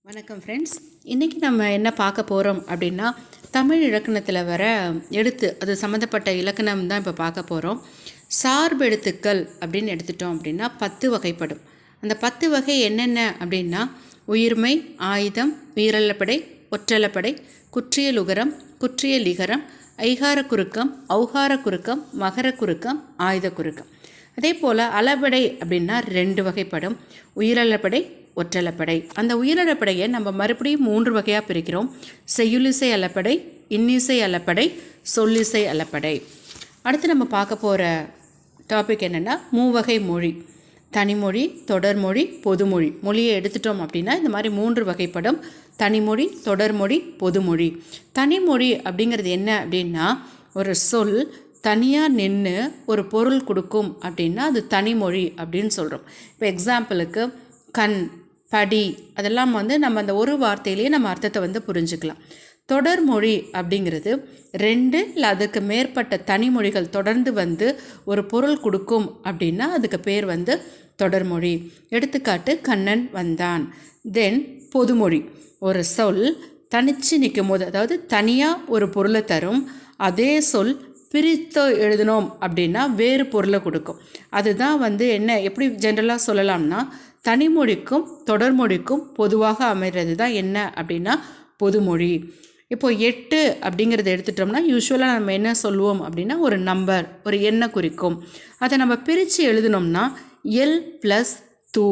வணக்கம் ஃப்ரெண்ட்ஸ். இன்றைக்கி நம்ம என்ன பார்க்க போகிறோம் அப்படின்னா, தமிழ் இலக்கணத்தில் வர எழுத்து அது சம்மந்தப்பட்ட இலக்கணம் தான் இப்போ பார்க்க போகிறோம். சார்பெழுத்துக்கள் அப்படின்னு எடுத்துட்டோம் அப்படின்னா 10 வகைப்படும். அந்த 10 வகை என்னென்ன அப்படின்னா, உயிர்மெய், ஆயுதம், உயிரல்லப்படை, ஒற்றலப்படை, குற்றியலுகரம், குற்றியலிகரம், ஐகார குறுக்கம், ஔகார குறுக்கம், மகர குறுக்கம், ஆயுத குறுக்கம். அதே போல் அளபடை அப்படின்னா 2 வகைப்படும். உயிரல்லப்படை, ஒற்றலப்படை. அந்த உயிரல்லப்படையை நம்ம மறுபடியும் 3 வகையாக பிரிக்கிறோம். செய்யுளிசை அல்லப்படை, இன்னிசை அல்லப்படை, சொல்லிசை அல்லப்படை. அடுத்து நம்ம பார்க்க போகிற டாபிக் என்னென்னா, மூவகை மொழி. தனிமொழி, தொடர்மொழி, பொதுமொழி. மொழியை எடுத்துட்டோம் அப்படின்னா இந்த மாதிரி 3 வகைப்படும். தனிமொழி, தொடர்மொழி, பொதுமொழி. தனிமொழி அப்படிங்கிறது என்ன அப்படின்னா, ஒரு சொல் தனியாக நின்று ஒரு பொருள் கொடுக்கும் அப்படின்னா அது தனிமொழி அப்படின்னு சொல்கிறோம். இப்போ எக்ஸாம்பிளுக்கு கண், படி, அதெல்லாம் நம்ம அந்த ஒரு வார்த்தையிலேயே நம்ம அர்த்தத்தை புரிஞ்சுக்கலாம். தொடர்மொழி அப்படிங்கிறது 2 இல்லை அதுக்கு மேற்பட்ட தனிமொழிகள் தொடர்ந்து ஒரு பொருள் கொடுக்கும் அப்படின்னா அதுக்கு பேர் தொடர்மொழி. எடுத்துக்காட்டு கண்ணன் வந்தான். தென் பொதுமொழி. ஒரு சொல் தனித்து நிற்கும் போது, அதாவது தனியாக ஒரு பொருளை தரும். அதே சொல் பிரித்து எழுதினோம் அப்படின்னா வேறு பொருளை கொடுக்கும். அதுதான் என்ன எப்படி ஜென்ரலாக சொல்லலாம்னா, தனிமொழிக்கும் தொடர்மொழிக்கும் பொதுவாக அமைகிறது தான் என்ன அப்படின்னா பொதுமொழி. இப்போது 8 அப்படிங்கிறத எடுத்துட்டோம்னா யூஸ்வலாக நம்ம என்ன சொல்லுவோம் அப்படின்னா, ஒரு நம்பர், ஒரு எண்ணை குறிக்கும். அதை நம்ம பிரித்து எழுதினோம்னா எல் ப்ளஸ் தூ.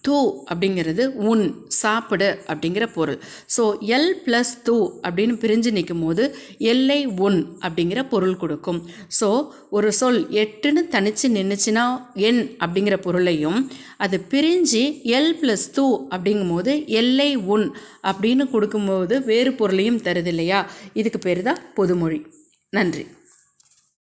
தூ அப்படிங்கிறது உன், சாப்பிடு அப்படிங்கிற பொருள். ஸோ எல் ப்ளஸ் தூ அப்படின்னு பிரிஞ்சு நிற்கும் போது எல்லை உன் அப்படிங்கிற பொருள் கொடுக்கும். ஸோ ஒரு சொல் 8ன்னு தனித்து நின்றுச்சுன்னா என் அப்படிங்கிற பொருளையும், அது பிரிஞ்சு எல் ப்ளஸ் தூ அப்படிங்கும் போது எல்லை உன் அப்படின்னு கொடுக்கும்போது வேறு பொருளையும் தருது இல்லையா? இதுக்கு பேர் தான் பொதுமொழி. நன்றி.